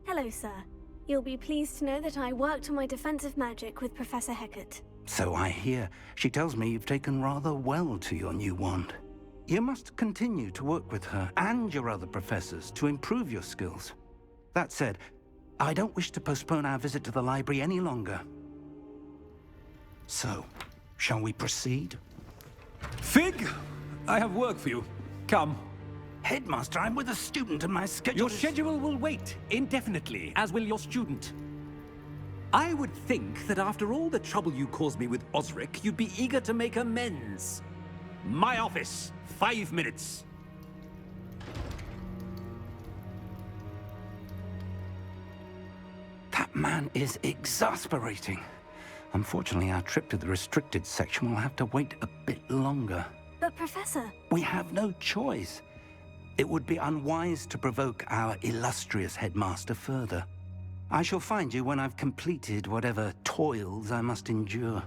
Hello, sir. You'll be pleased to know that I worked on my defensive magic with Professor Hecat. So I hear. She tells me you've taken rather well to your new wand. You must continue to work with her and your other professors to improve your skills. That said, I don't wish to postpone our visit to the library any longer. So, shall we proceed? Fig, I have work for you. Come. Headmaster, I'm with a student and my schedule Your schedule will wait indefinitely, as will your student. I would think that after all the trouble you caused me with Osric, you'd be eager to make amends. My office, 5 minutes. That man is exasperating. Unfortunately, our trip to the restricted section will have to wait a bit longer. But Professor... We have no choice. It would be unwise to provoke our illustrious headmaster further. I shall find you when I've completed whatever toils I must endure.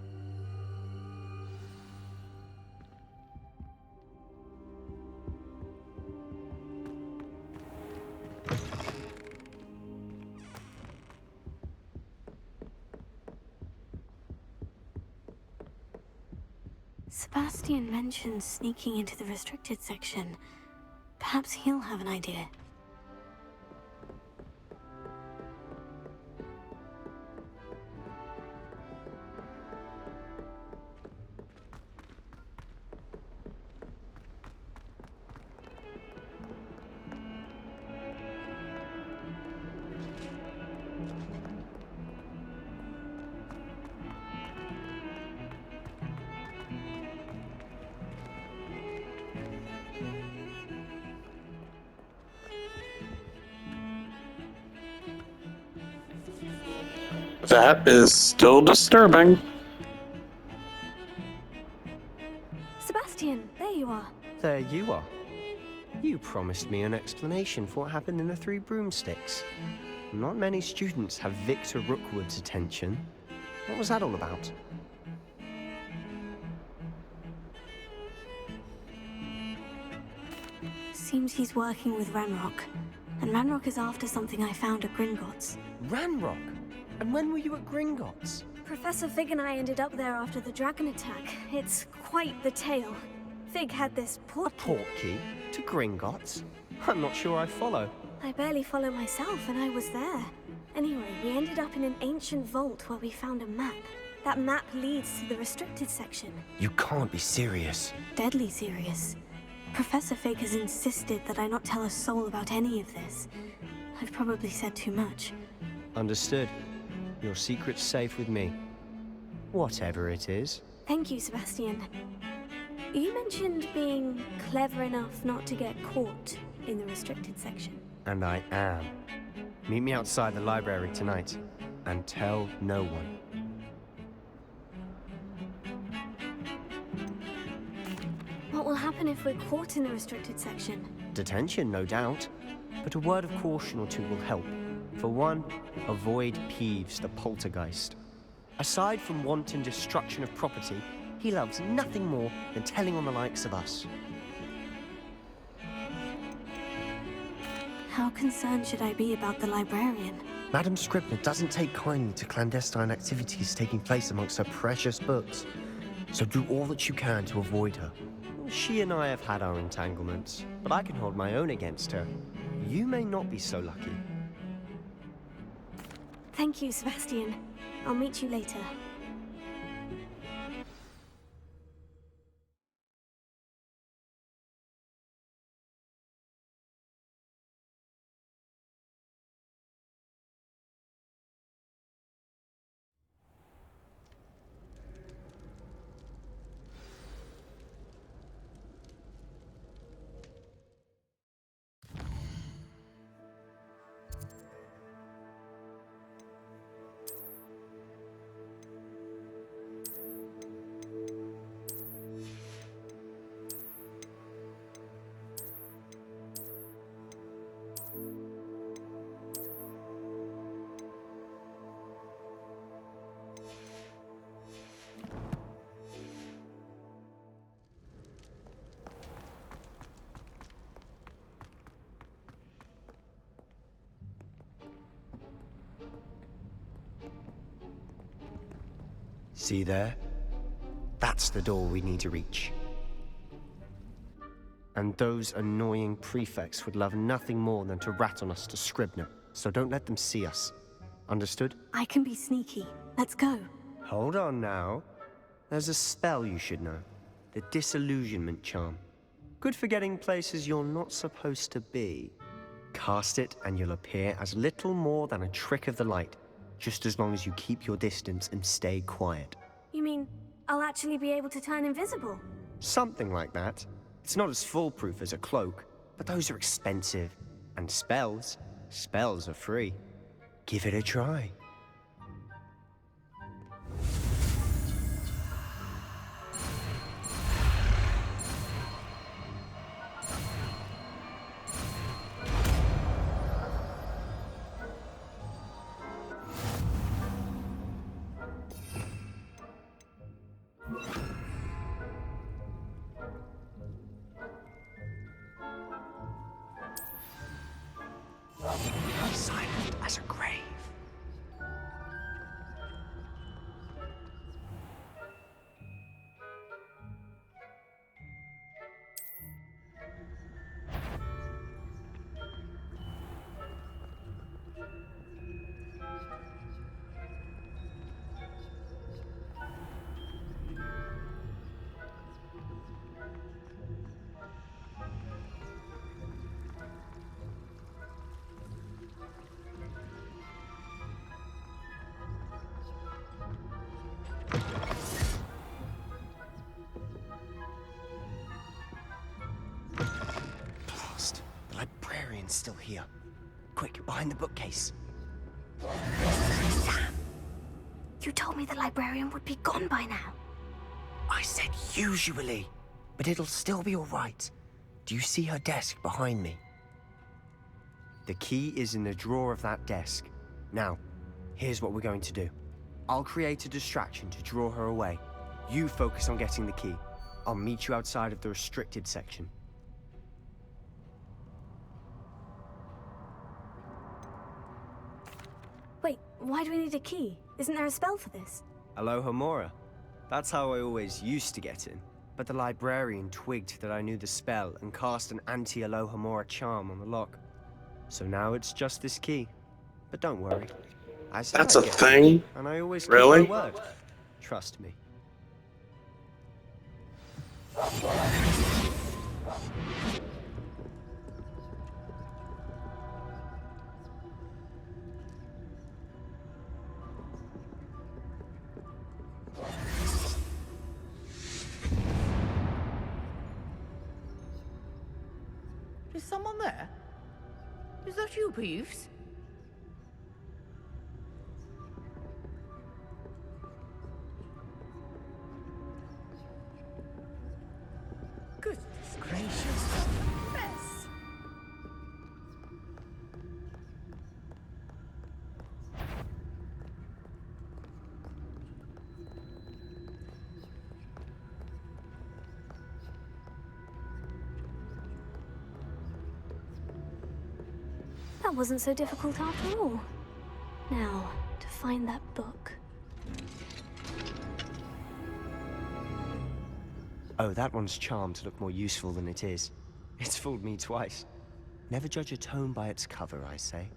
Sebastian mentioned sneaking into the restricted section. Perhaps he'll have an idea. That is still disturbing. Sebastian, there you are. There you are. You promised me an explanation for what happened in the Three Broomsticks. Not many students have Victor Rookwood's attention. What was that all about? Seems he's working with Ranrock. And Ranrock is after something I found at Gringotts. Ranrock? And when were you at Gringotts? Professor Fig and I ended up there after the dragon attack. It's quite the tale. Fig had this A portkey? To Gringotts? I'm not sure I follow. I barely follow myself, and I was there. Anyway, we ended up in an ancient vault where we found a map. That map leads to the restricted section. You can't be serious. Deadly serious. Professor Fig has insisted that I not tell a soul about any of this. I've probably said too much. Understood. Your secret's safe with me. Whatever it is. Thank you, Sebastian. You mentioned being clever enough not to get caught in the restricted section. And I am. Meet me outside the library tonight. And tell no one. What will happen if we're caught in the restricted section? Detention, no doubt. But a word of caution or two will help. For one, avoid Peeves, the poltergeist. Aside from wanton destruction of property, he loves nothing more than telling on the likes of us. How concerned should I be about the librarian? Madam Scribner doesn't take kindly to clandestine activities taking place amongst her precious books. So do all that you can to avoid her. She and I have had our entanglements, but I can hold my own against her. You may not be so lucky. Thank you, Sebastian. I'll meet you later. See there? That's the door we need to reach. And those annoying prefects would love nothing more than to rat on us to Scribner, so don't let them see us. Understood? I can be sneaky. Let's go. Hold on now. There's a spell you should know. The Disillusionment Charm. Good for getting places you're not supposed to be. Cast it and you'll appear as little more than a trick of the light, just as long as you keep your distance and stay quiet. You mean I'll actually be able to turn invisible? Something like that. It's not as foolproof as a cloak, but those are expensive. And spells are free. Give it a try. Silent as a grave. Blast. The librarian's still here. Quick, behind the bookcase. Sam! You told me the librarian would be gone by now. I said usually, but it'll still be all right. Do you see her desk behind me? The key is in the drawer of that desk. Now, here's what we're going to do. I'll create a distraction to draw her away. You focus on getting the key. I'll meet you outside of the restricted section. Wait, why do we need a key? Isn't there a spell for this? Alohomora. That's how I always used to get in. But the librarian twigged that I knew the spell and cast an anti-Alohomora charm on the lock. So now it's just this key. But don't worry. I said That's I'd a get it, thing? and I always keep Really? my word. Trust me. Is someone there? Is that you, Peeves? Goodness gracious. Mess. That wasn't so difficult after all. Now, to find that book. Oh, that one's charmed to look more useful than it is. It's fooled me twice. Never judge a tome by its cover, I say.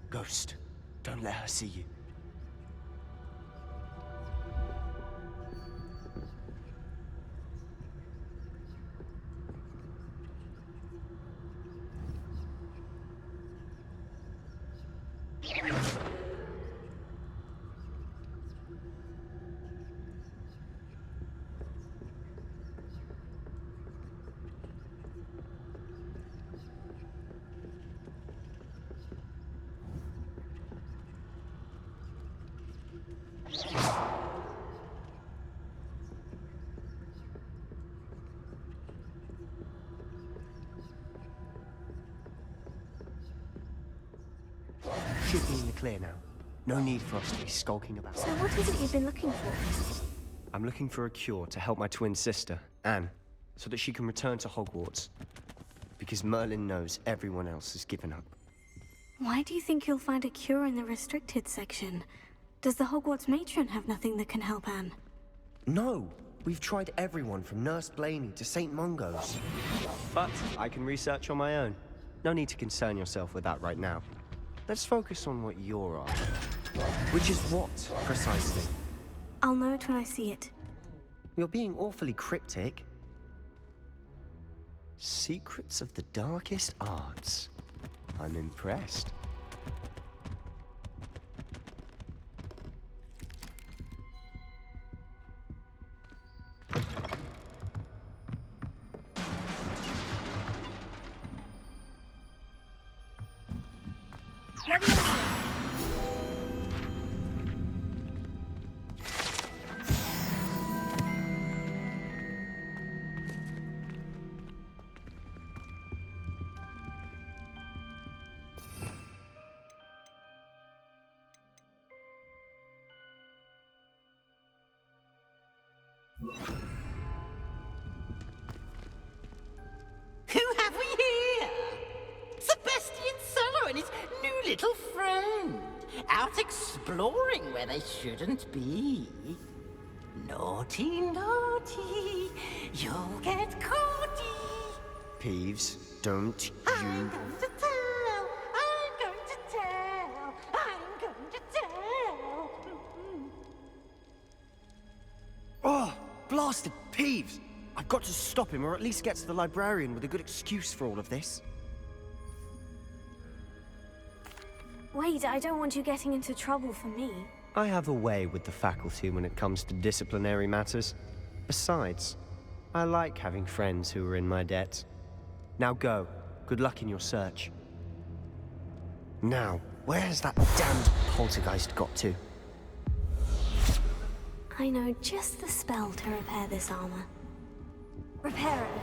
Ghost, don't let her see you. Should be in the clear now. No need for us to be skulking about. So what is it you've been looking for? I'm looking for a cure to help my twin sister, Anne. so that she can return to Hogwarts. Because Merlin knows everyone else has given up. Why do you think you'll find a cure in the restricted section? Does the Hogwarts matron have nothing that can help Anne? No! We've tried everyone from Nurse Blaney to St. Mungo's. But I can research on my own. No need to concern yourself with that right now. Let's focus on what you're after. Which is what, precisely? I'll know it when I see it. You're being awfully cryptic. Secrets of the darkest arts. I'm impressed. Who have we here? Sebastian Sallow and his new little friend. Out exploring where they shouldn't be. Naughty, naughty, you'll get caughty. Peeves, don't I'm you... going to tell, I'm going to tell, I'm going to tell. Oh, blasted Peeves! I've got to stop him, or at least get to the librarian with a good excuse for all of this. Wait, I don't want you getting into trouble for me. I have a way with the faculty when it comes to disciplinary matters. Besides, I like having friends who are in my debt. Now go. Good luck in your search. Now, where has that damned poltergeist got to? I know just the spell to repair this armor. Repair it.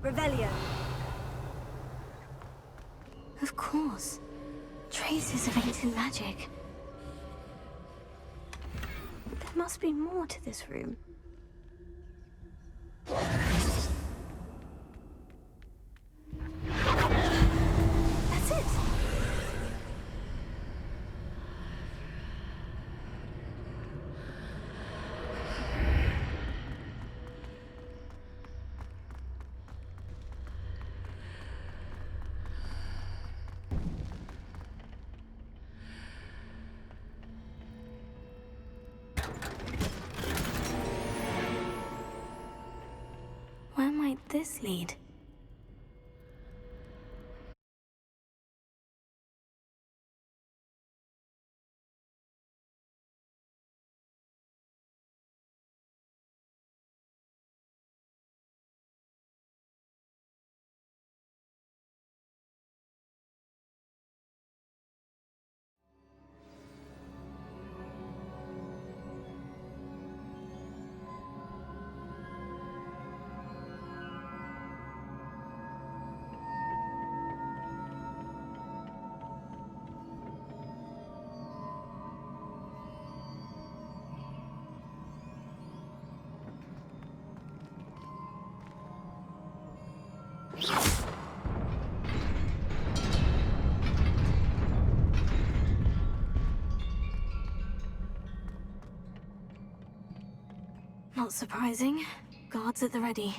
Revelio. Of course. Traces of ancient magic. There must be more to this room. That's it! Where might this lead? Not surprising. Guards at the ready.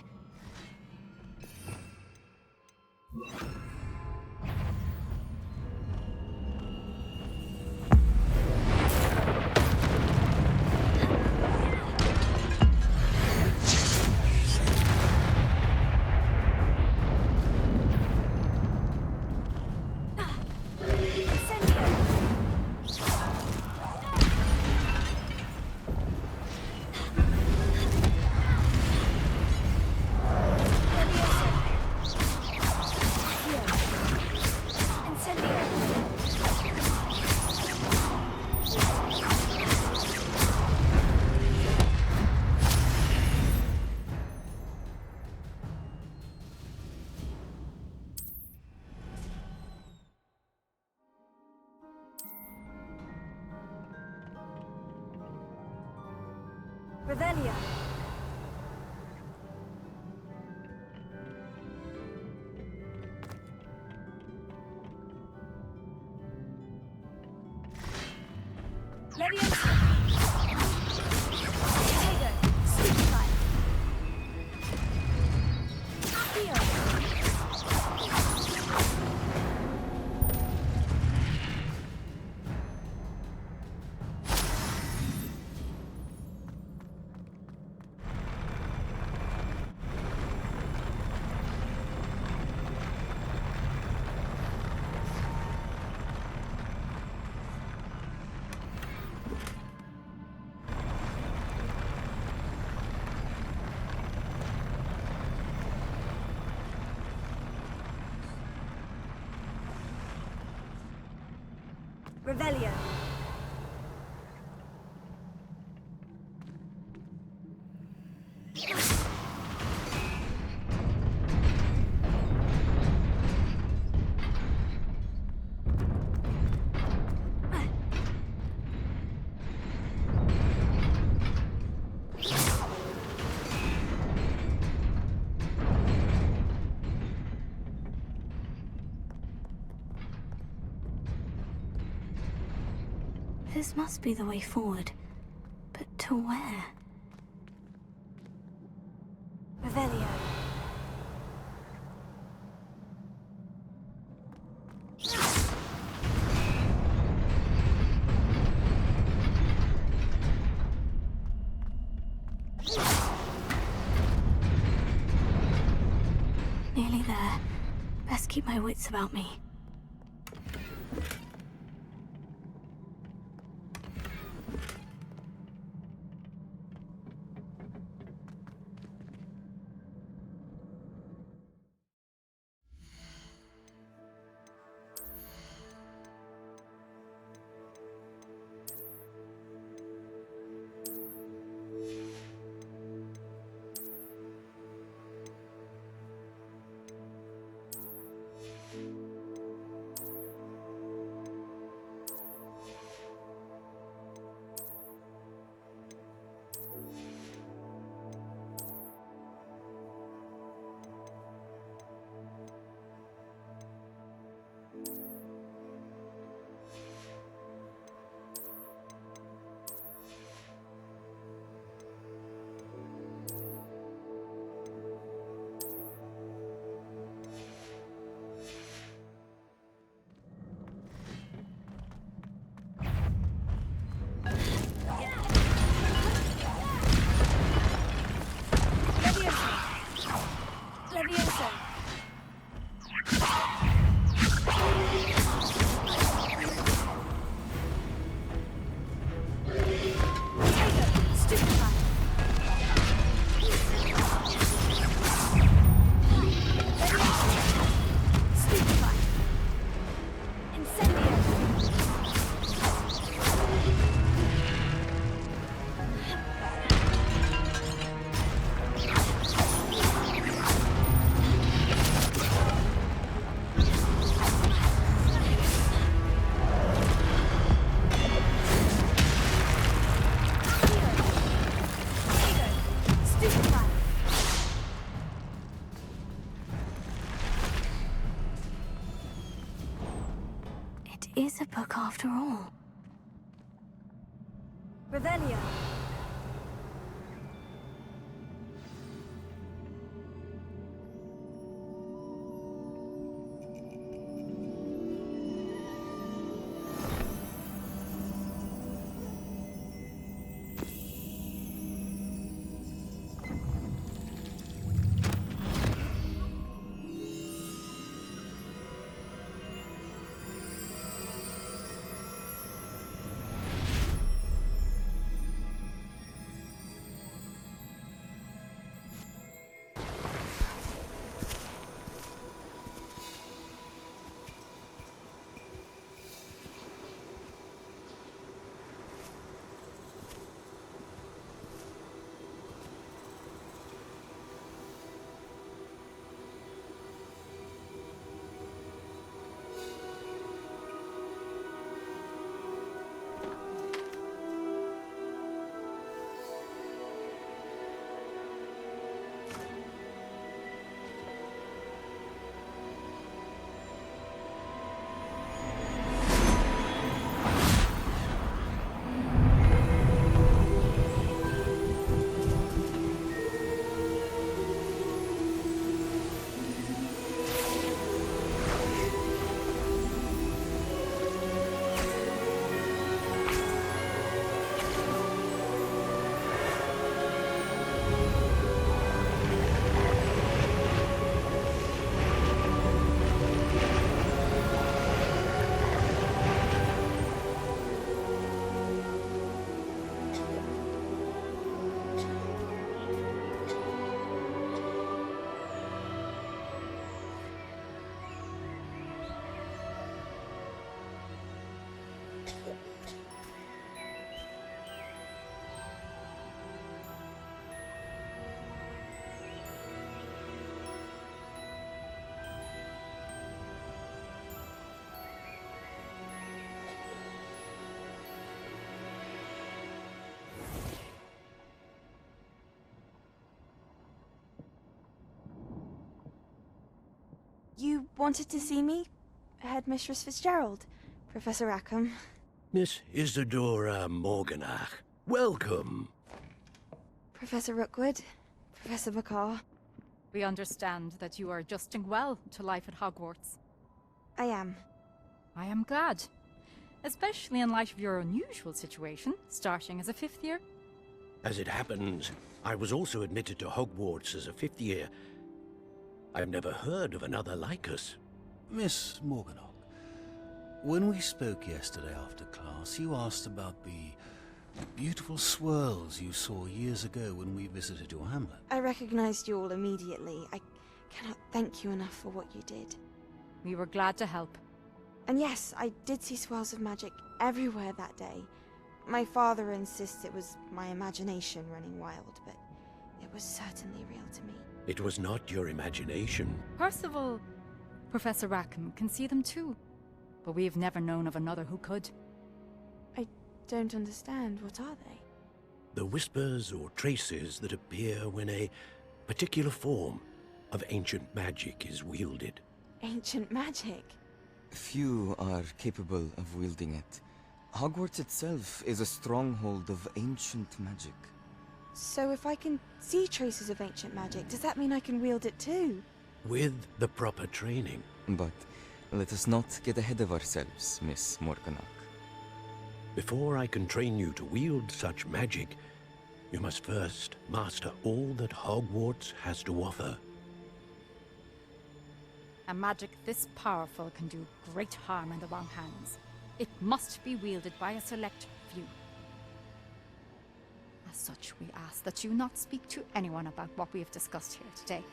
Revelio. Leviosa. Diego. Stupefy. Accio. Revelio. This must be the way forward. But to where? Revelio. Nearly there. Best keep my wits about me. Leviosa. Stupefy. Stupefy. Incendio. It is a book after all. Revelio. You wanted to see me? Headmistress Fitzgerald, Professor Rackham. Miss Isadora Morganach, welcome. Professor Rookwood, Professor McCaw. We understand that you are adjusting well to life at Hogwarts. I am. I am glad. Especially in light of your unusual situation, starting as a 5th year. As it happens, I was also admitted to Hogwarts as a 5th year. I've never heard of another like us. Miss Morganach, when we spoke yesterday after class, you asked about the beautiful swirls you saw years ago when we visited your hamlet. I recognized you all immediately. I cannot thank you enough for what you did. We were glad to help. And yes, I did see swirls of magic everywhere that day. My father insists it was my imagination running wild, but it was certainly real to me. It was not your imagination. Percival, Professor Rackham can see them too. But we've never known of another who could. I don't understand. What are they? The whispers or traces that appear when a particular form of ancient magic is wielded. Ancient magic? Few are capable of wielding it. Hogwarts itself is a stronghold of ancient magic. So if I can see traces of ancient magic, does that mean I can wield it too? With the proper training. But let us not get ahead of ourselves, Miss Morganach. Before I can train you to wield such magic, you must first master all that Hogwarts has to offer. A magic this powerful can do great harm in the wrong hands. It must be wielded by a select few. As such, we ask that you not speak to anyone about what we have discussed here today.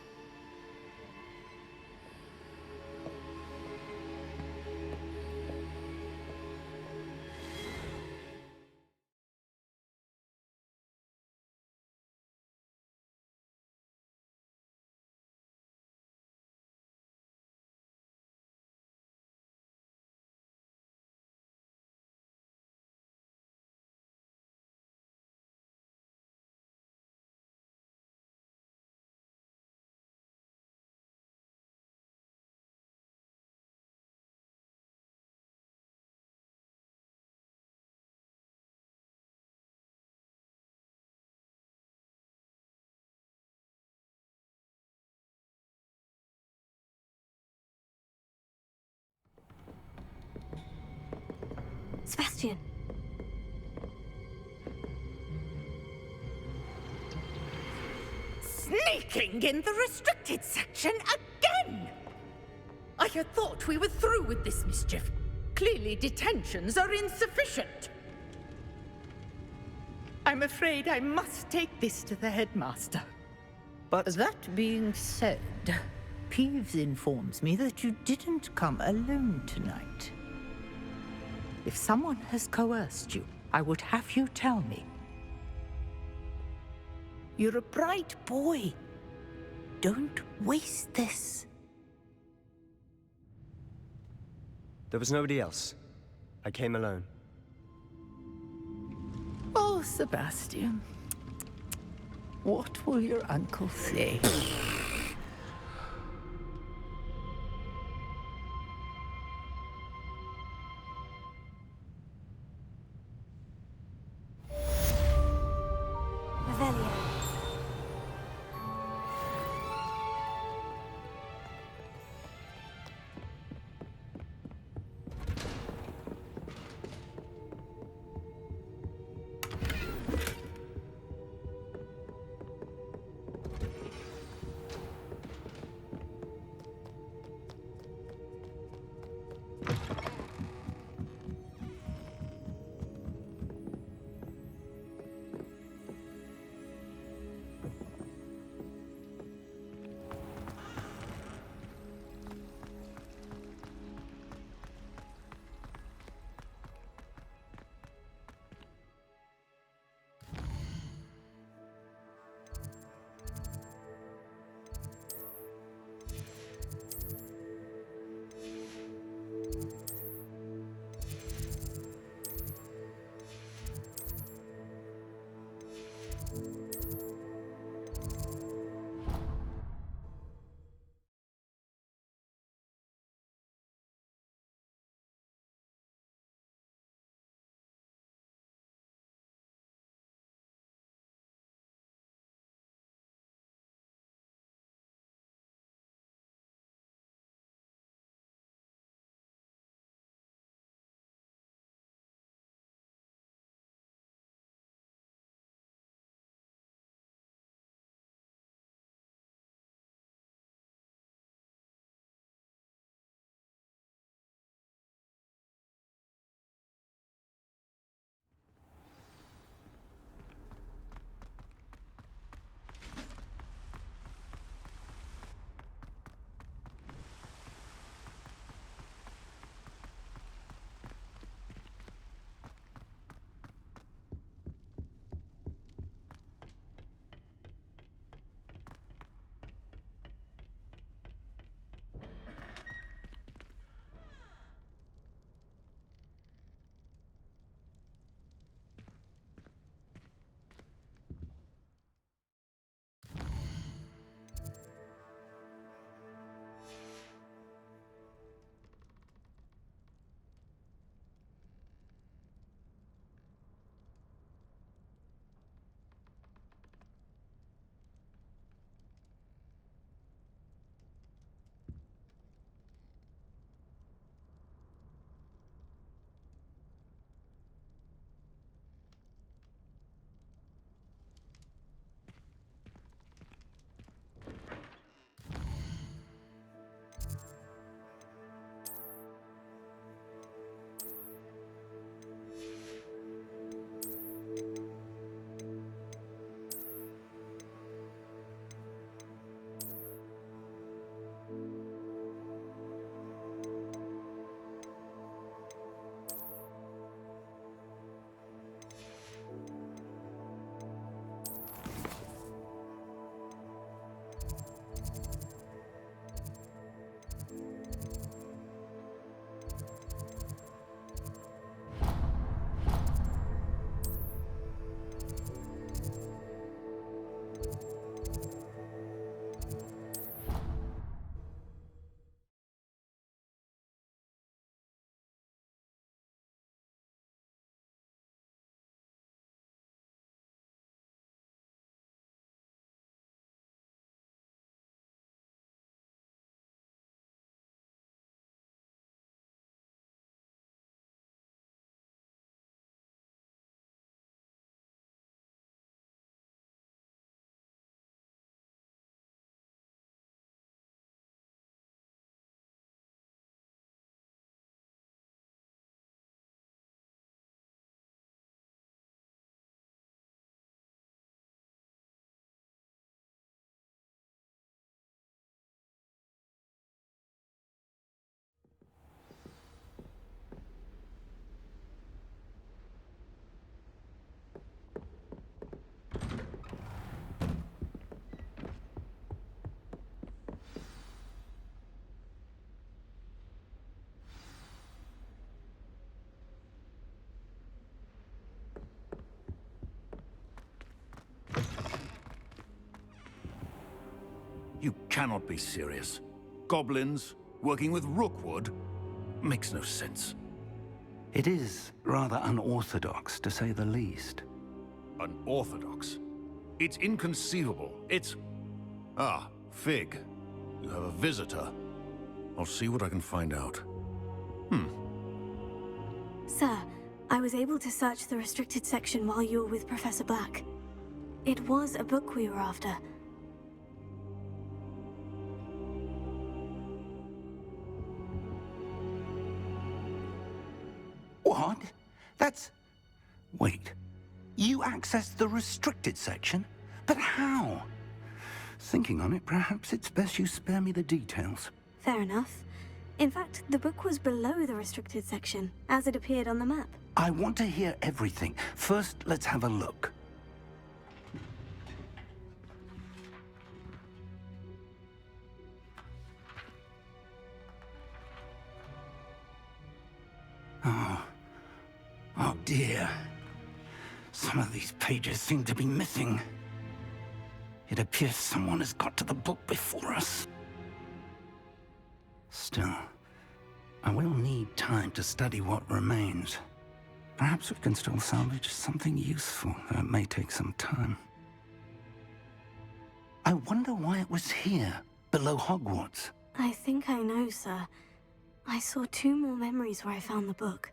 Sebastian! Sneaking in the restricted section again! I had thought we were through with this mischief. Clearly detentions are insufficient. I'm afraid I must take this to the headmaster. But that being said, Peeves informs me that you didn't come alone tonight. If someone has coerced you, I would have you tell me. You're a bright boy. Don't waste this. There was nobody else. I came alone. Oh, Sebastian. What will your uncle say? Revelio. You cannot be serious. Goblins working with Rookwood makes no sense. It is rather unorthodox, to say the least. Unorthodox? It's inconceivable. It's... Ah, Fig. You have a visitor. I'll see what I can find out. Sir, I was able to search the restricted section while you were with Professor Black. It was a book we were after. What? That's... Wait. You accessed the restricted section? But how? Thinking on it, perhaps it's best you spare me the details. Fair enough. In fact, the book was below the restricted section, as it appeared on the map. I want to hear everything. First, let's have a look. Oh dear. Some of these pages seem to be missing. It appears someone has got to the book before us. Still, I will need time to study what remains. Perhaps we can still salvage something useful, though it may take some time. I wonder why it was here, below Hogwarts. I think I know, sir. I saw 2 more memories where I found the book.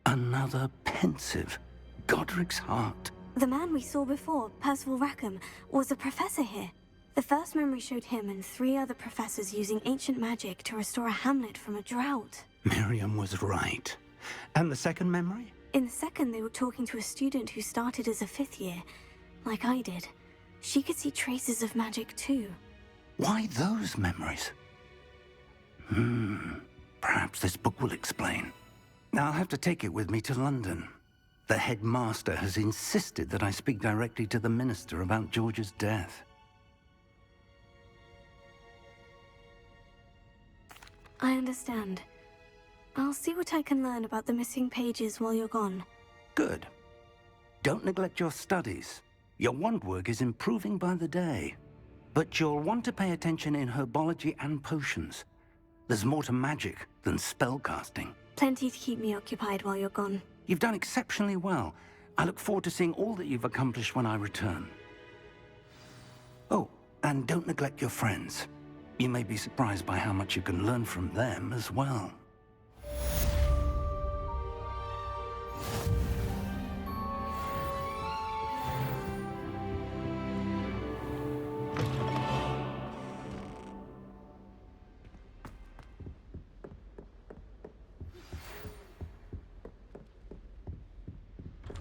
Another pensive. Godric's heart. The man we saw before, Percival Rackham, was a professor here. The first memory showed him and 3 other professors using ancient magic to restore a hamlet from a drought. Miriam was right. And the second memory? In the second, they were talking to a student who started as a 5th year, like I did. She could see traces of magic too. Why those memories? Perhaps this book will explain. I'll have to take it with me to London. The headmaster has insisted that I speak directly to the minister about George's death. I understand. I'll see what I can learn about the missing pages while you're gone. Good. Don't neglect your studies. Your wand work is improving by the day. But you'll want to pay attention in herbology and potions. There's more to magic than spellcasting. Plenty to keep me occupied while you're gone. You've done exceptionally well. I look forward to seeing all that you've accomplished when I return. Oh, and don't neglect your friends. You may be surprised by how much you can learn from them as well.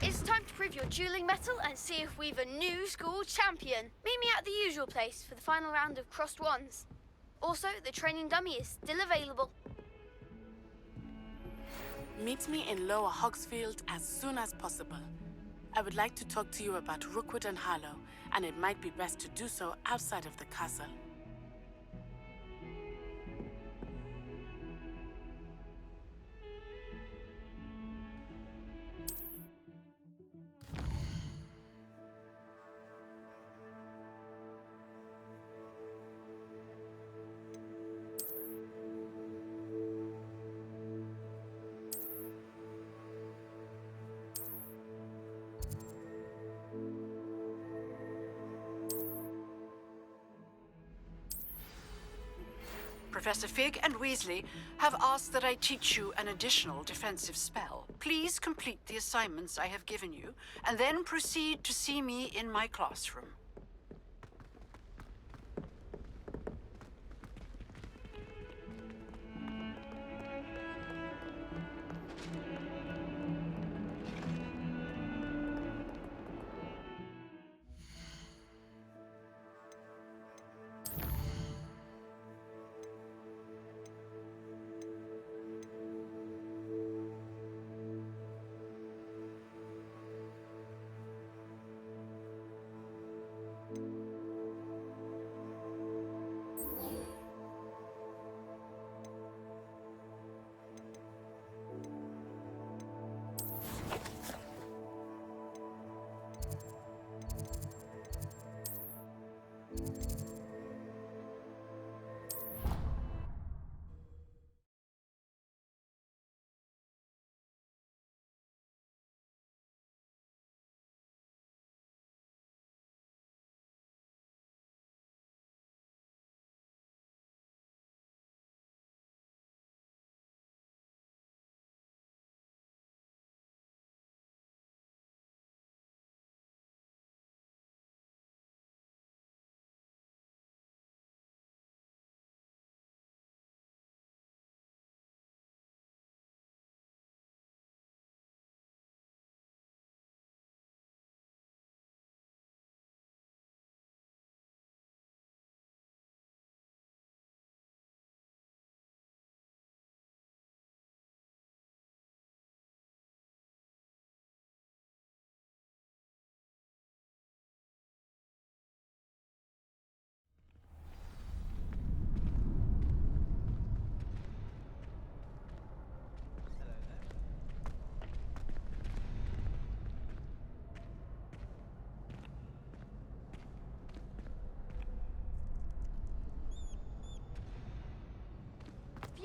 It's time to prove your dueling mettle and see if we've a new school champion. Meet me at the usual place for the final round of crossed wands. Also, the training dummy is still available. Meet me in Lower Hogsfield as soon as possible. I would like to talk to you about Rookwood and Harlow, and it might be best to do so outside of the castle. Professor Fig and Weasley have asked that I teach you an additional defensive spell. Please complete the assignments I have given you, and then proceed to see me in my classroom.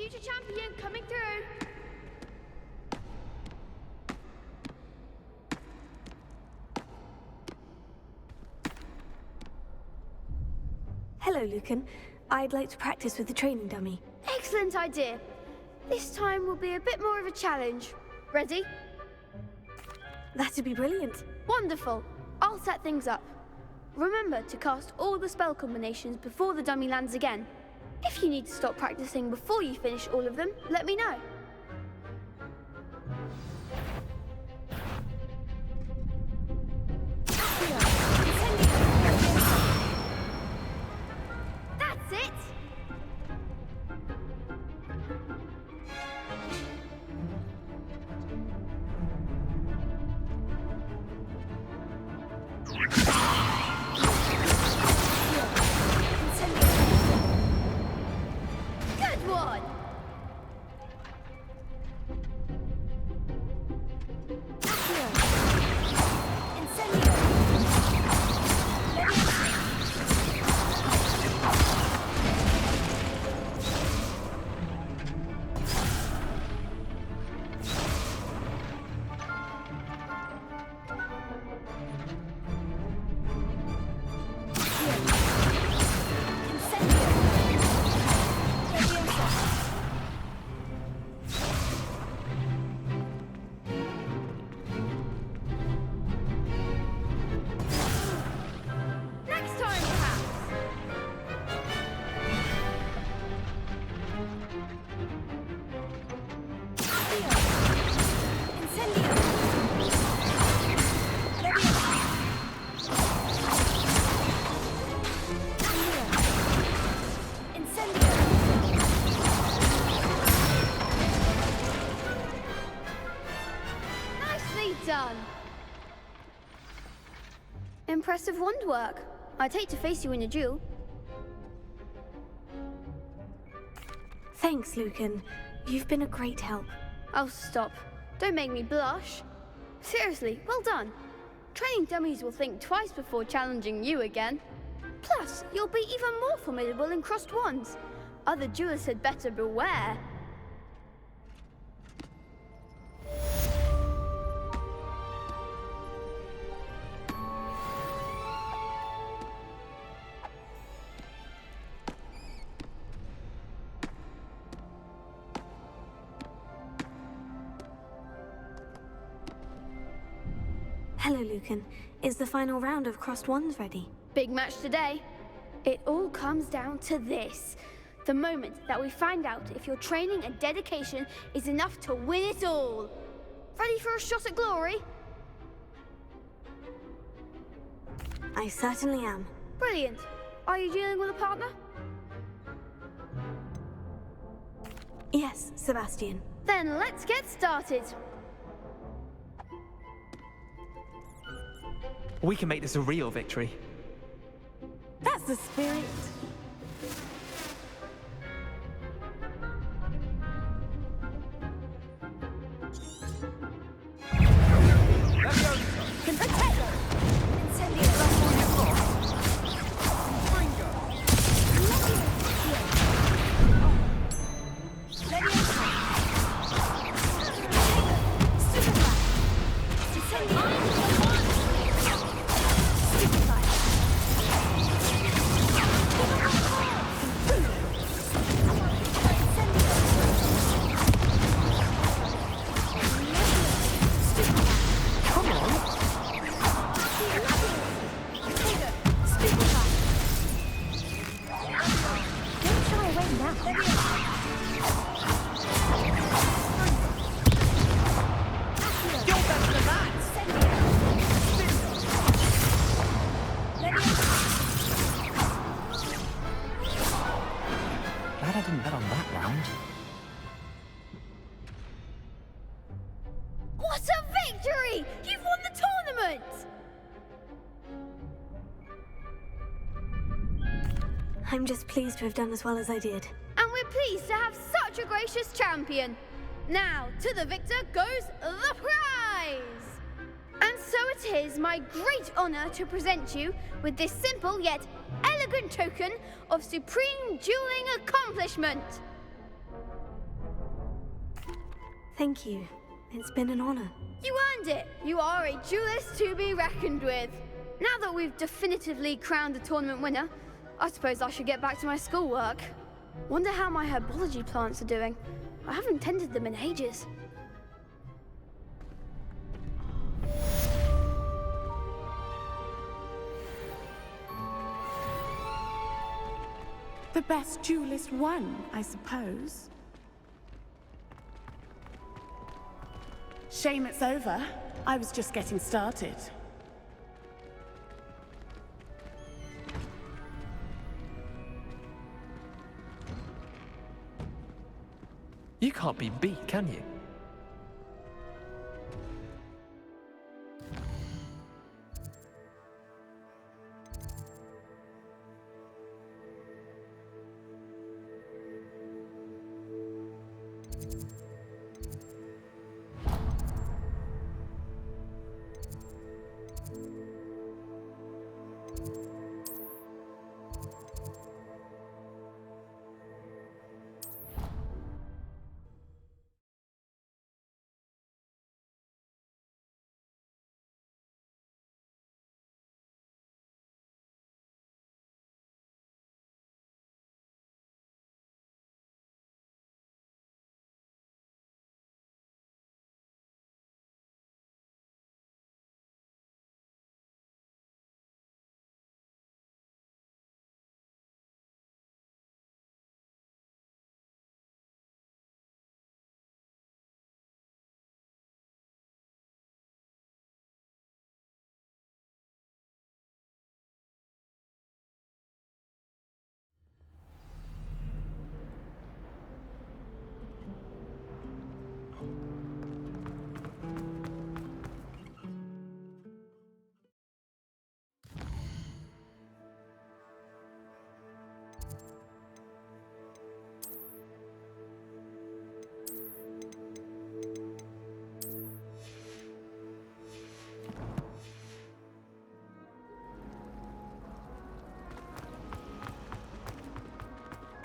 Future champion coming through. Hello, Lucan. I'd like to practice with the training dummy. Excellent idea. This time will be a bit more of a challenge. Ready? That'd be brilliant. Wonderful. I'll set things up. Remember to cast all the spell combinations before the dummy lands again. If you need to stop practicing before you finish all of them, let me know. That's it! Good one! Next time, perhaps. Nicely done. Impressive wand work. I'd hate to face you in a duel. Thanks, Lucan. You've been a great help. Oh, stop. Don't make me blush. Seriously, well done. Training dummies will think twice before challenging you again. Plus, you'll be even more formidable in crossed wands. Other duelists had better beware. Hello, Lucan. Is the final round of crossed wands ready? Big match today. It all comes down to this. The moment that we find out if your training and dedication is enough to win it all. Ready for a shot at glory? I certainly am. Brilliant. Are you dealing with a partner? Yes, Sebastian. Then let's get started. We can make this a real victory. That's the spirit. Glad I didn't bet on that round. What a victory! You've won the tournament! I'm just pleased to have done as well as I did. And we're pleased to have such a gracious champion. Now, to the victor goes the prize! And so it is my great honor to present you with this simple yet elegant token of supreme dueling accomplishment. Thank you. It's been an honor. You earned it! You are a duelist to be reckoned with. Now that we've definitively crowned the tournament winner, I suppose I should get back to my schoolwork. Wonder how my herbology plants are doing. I haven't tended them in ages. The best duelist won, I suppose. Shame it's over. I was just getting started. You can't be beat, can you?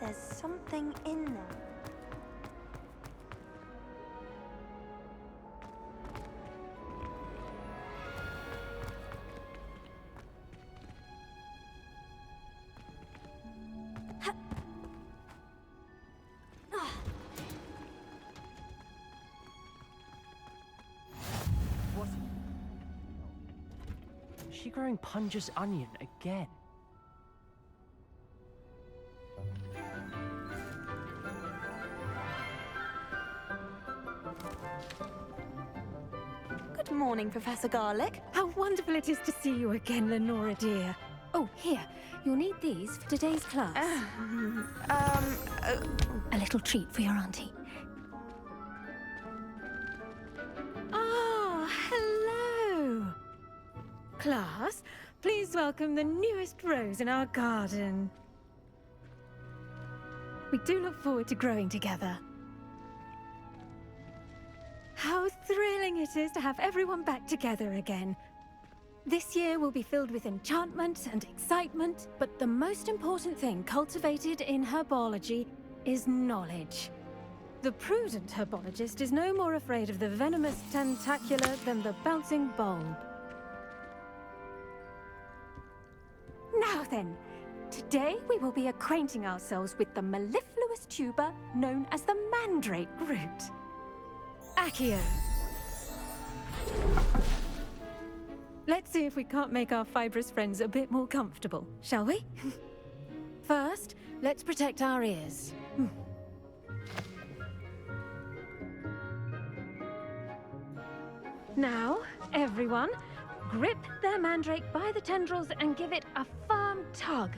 There's something in them. What? Is she growing Punja's onion again? Good morning, Professor Garlick. How wonderful it is to see you again, Lenora dear. Oh, here. You'll need these for today's class. A little treat for your auntie. Ah, hello. Class, please welcome the newest rose in our garden. We do look forward to growing together. How thrilling it is to have everyone back together again. This year will be filled with enchantment and excitement, but the most important thing cultivated in herbology is knowledge. The prudent herbologist is no more afraid of the venomous tentacular than the bouncing bulb. Now then, today we will be acquainting ourselves with the mellifluous tuber known as the mandrake root. Accio. Let's see if we can't make our fibrous friends a bit more comfortable, shall we? First, let's protect our ears. Now, everyone, grip their mandrake by the tendrils and give it a firm tug.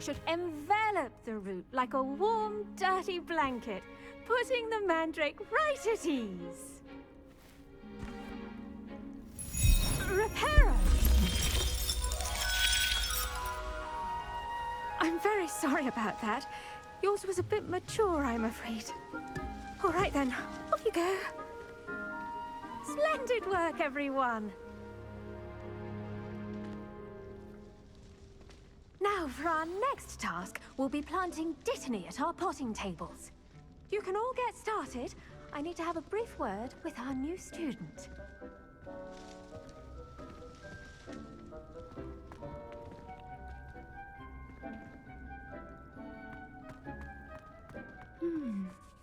should envelop the root like a warm, dirty blanket, putting the mandrake right at ease. Reparo! I'm very sorry about that. Yours was a bit mature, I'm afraid. All right then, off you go. Splendid work, everyone! Now, for our next task, we'll be planting Dittany at our potting tables. You can all get started. I need to have a brief word with our new student.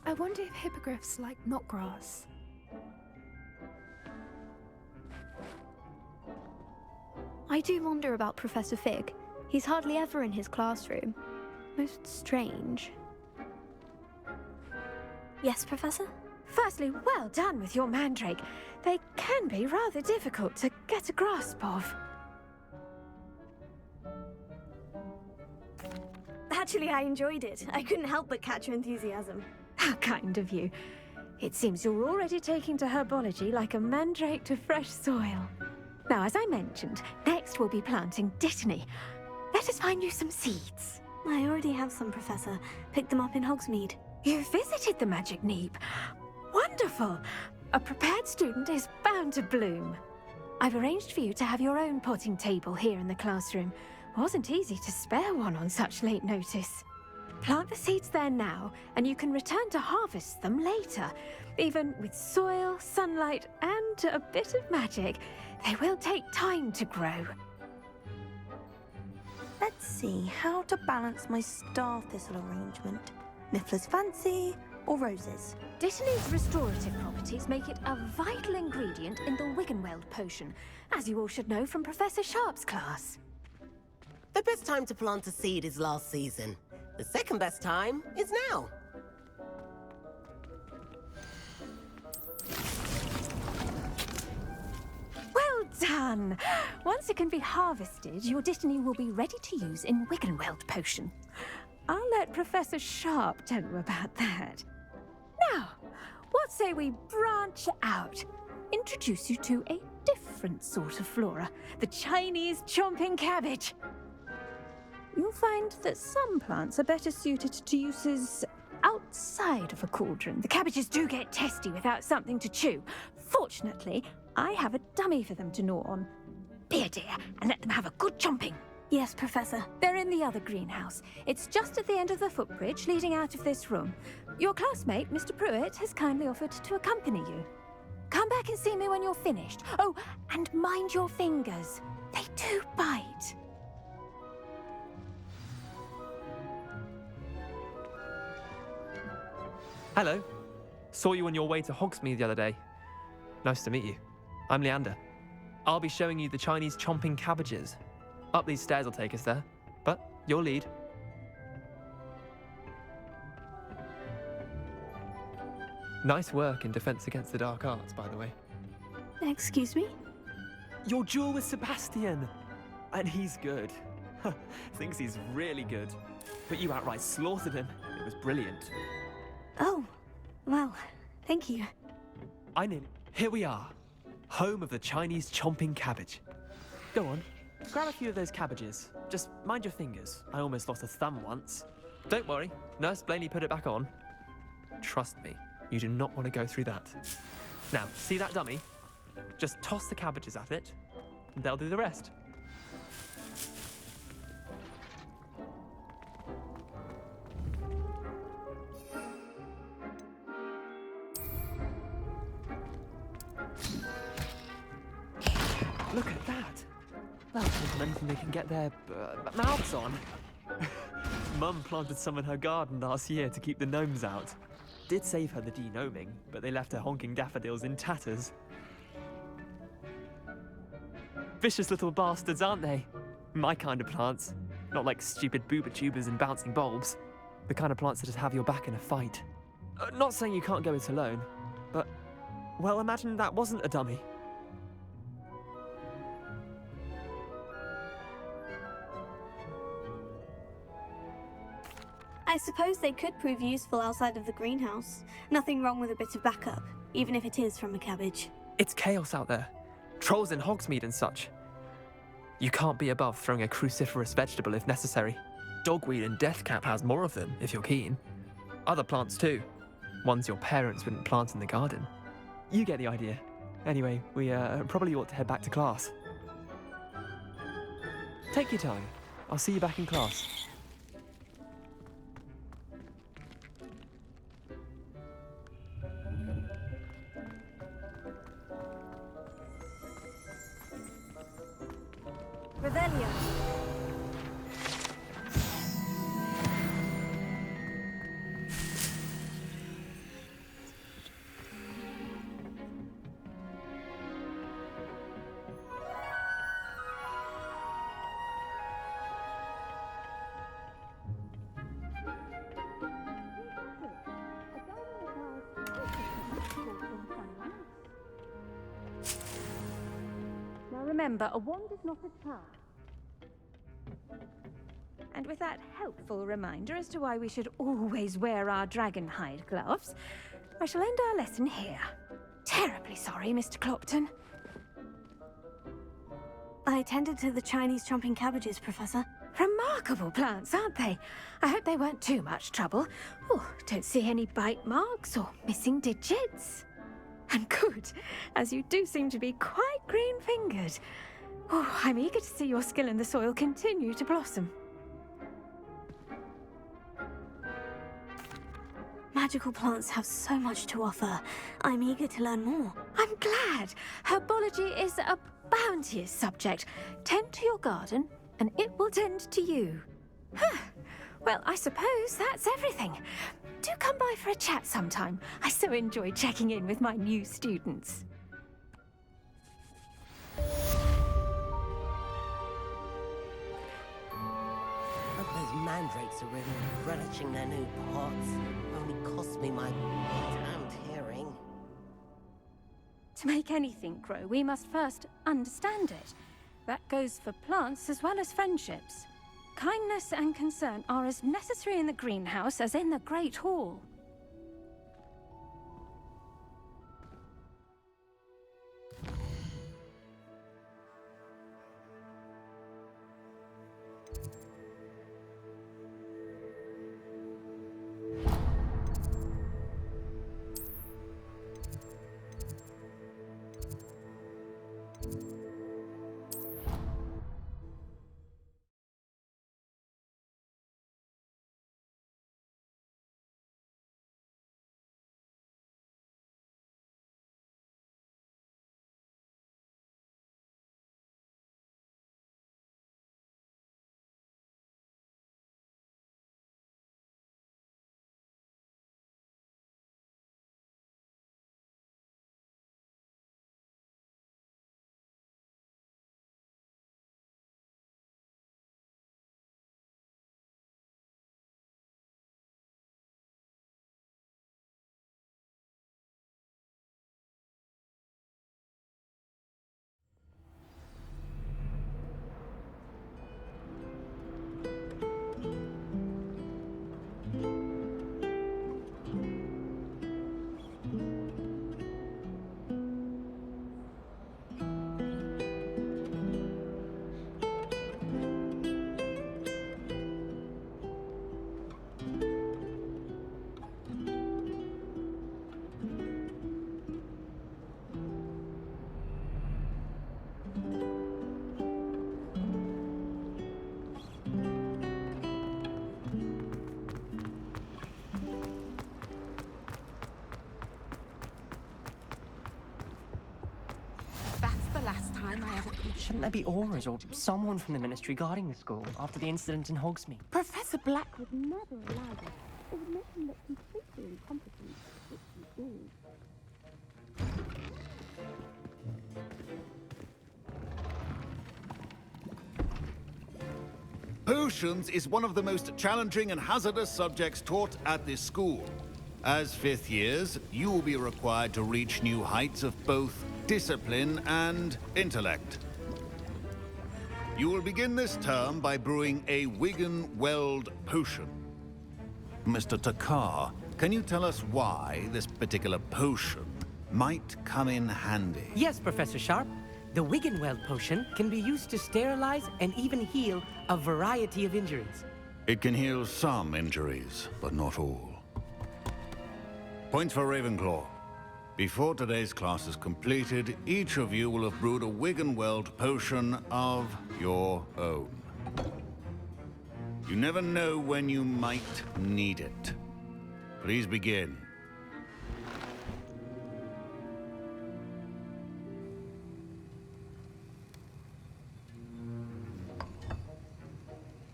I wonder if hippogriffs like knotgrass. I do wonder about Professor Fig. He's hardly ever in his classroom. Most strange. Yes, Professor? Firstly, well done with your mandrake. They can be rather difficult to get a grasp of. Actually, I enjoyed it. I couldn't help but catch your enthusiasm. How kind of you. It seems you're already taking to herbology like a mandrake to fresh soil. Now, as I mentioned, next we'll be planting Dittany. Let us find you some seeds. I already have some, Professor. Picked them up in Hogsmeade. You visited the Magic Neep. Wonderful! A prepared student is bound to bloom. I've arranged for you to have your own potting table here in the classroom. Wasn't easy to spare one on such late notice. Plant the seeds there now, and you can return to harvest them later. Even with soil, sunlight, and a bit of magic, they will take time to grow. Let's see how to balance my star thistle arrangement. Niffler's fancy or roses? Dittany's restorative properties make it a vital ingredient in the Wiggenweld potion, as you all should know from Professor Sharp's class. The best time to plant a seed is last season. The second best time is now. Well done! Once it can be harvested, your Dittany will be ready to use in Wiggenweld potion. I'll let Professor Sharp tell you about that. Now, what say we branch out? Introduce you to a different sort of flora, the Chinese chomping cabbage. You'll find that some plants are better suited to uses outside of a cauldron. The cabbages do get testy without something to chew. Fortunately, I have a dummy for them to gnaw on. Be a dear and let them have a good chomping. Yes, Professor. They're in the other greenhouse. It's just at the end of the footbridge leading out of this room. Your classmate, Mr. Pruitt, has kindly offered to accompany you. Come back and see me when you're finished. Oh, and mind your fingers. They do bite. Hello. Saw you on your way to Hogsmeade the other day. Nice to meet you. I'm Leander. I'll be showing you the Chinese chomping cabbages. Up these stairs will take us there, but you'll lead. Nice work in Defense Against the Dark Arts, by the way. Excuse me? Your duel with Sebastian! And he's good. Thinks he's really good. But you outright slaughtered him. It was brilliant. Oh, well, thank you. Here we are. Home of the Chinese chomping cabbage. Go on, grab a few of those cabbages. Just mind your fingers. I almost lost a thumb once. Don't worry, Nurse Blaney put it back on. Trust me, you do not want to go through that. Now, see that dummy? Just toss the cabbages at it, and they'll do the rest. Look at that! That'll take them anything they can get their mouths on. Mum planted some in her garden last year to keep the gnomes out. Did save her the de-gnoming, but they left her honking daffodils in tatters. Vicious little bastards, aren't they? My kind of plants. Not like stupid booba tubers and bouncing bulbs. The kind of plants that just have your back in a fight. Not saying you can't go it alone, but, well, imagine that wasn't a dummy. I suppose they could prove useful outside of the greenhouse. Nothing wrong with a bit of backup, even if it is from a cabbage. It's chaos out there. Trolls in Hogsmeade and such. You can't be above throwing a cruciferous vegetable if necessary. Dogweed and deathcap has more of them, if you're keen. Other plants too. Ones your parents wouldn't plant in the garden. You get the idea. Anyway, we probably ought to head back to class. Take your time. I'll see you back in class. Revelio. Now remember, a wand is not a trap. And with that helpful reminder as to why we should always wear our dragon hide gloves, I shall end our lesson here. Terribly sorry, Mr. Clopton. I attended to the Chinese chomping cabbages, Professor. Remarkable plants, aren't they? I hope they weren't too much trouble. Oh, don't see any bite marks or missing digits. And good, as you do seem to be quite green-fingered. Oh, I'm eager to see your skill in the soil continue to blossom. Magical plants have so much to offer. I'm eager to learn more. I'm glad. Herbology is a bounteous subject. Tend to your garden, and it will tend to you. Huh. Well, I suppose that's everything. Do come by for a chat sometime. I so enjoy checking in with my new students. Hope those mandrakes are really relishing their new pots. Only cost me my damned hearing. To make anything grow, we must first understand it. That goes for plants as well as friendships. Kindness and concern are as necessary in the greenhouse as in the Great Hall. Shouldn't there be auras or someone from the Ministry guarding the school after the incident in Hogsmeade? Professor Black would never allow this. It would make him look completely incompetent, which he is. Potions is one of the most challenging and hazardous subjects taught at this school. As fifth years, you will be required to reach new heights of both discipline and intellect. You will begin this term by brewing a Wigan Weld potion. Mr. Takar, can you tell us why this particular potion might come in handy? Yes, Professor Sharp. The Wiggenweld potion can be used to sterilize and even heal a variety of injuries. It can heal some injuries, but not all. Points for Ravenclaw. Before today's class is completed, each of you will have brewed a Wiggenweld potion of your own. You never know when you might need it. Please begin.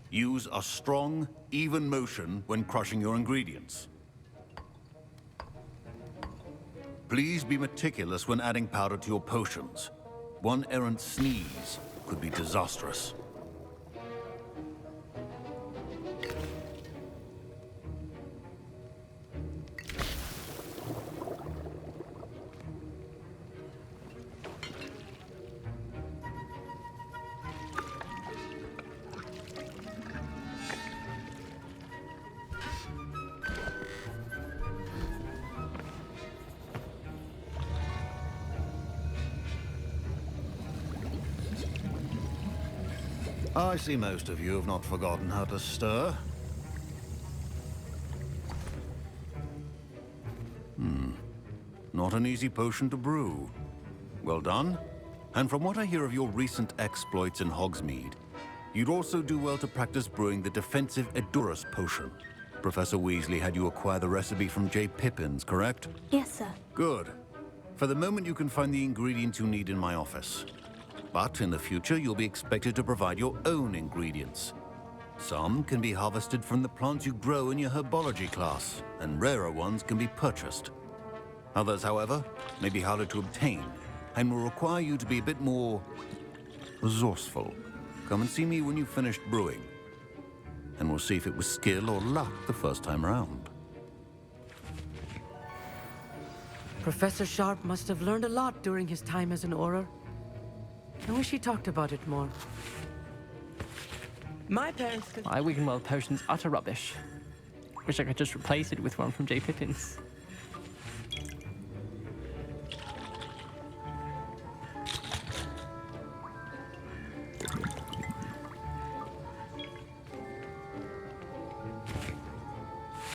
Use a strong, even motion when crushing your ingredients. Please be meticulous when adding powder to your potions. One errant sneeze could be disastrous. I see most of you have not forgotten how to stir. Not an easy potion to brew. Well done. And from what I hear of your recent exploits in Hogsmeade, you'd also do well to practice brewing the defensive Edurus potion. Professor Weasley had you acquire the recipe from J. Pippin's, correct? Yes, sir. Good. For the moment, you can find the ingredients you need in my office. But in the future, you'll be expected to provide your own ingredients. Some can be harvested from the plants you grow in your herbology class, and rarer ones can be purchased. Others, however, may be harder to obtain, and will require you to be a bit more resourceful. Come and see me when you've finished brewing, and we'll see if it was skill or luck the first time around. Professor Sharp must have learned a lot during his time as an Auror. I wish he talked about it more. My parents could... My Wiggenweld potion's utter rubbish. Wish I could just replace it with one from J. Pippin's.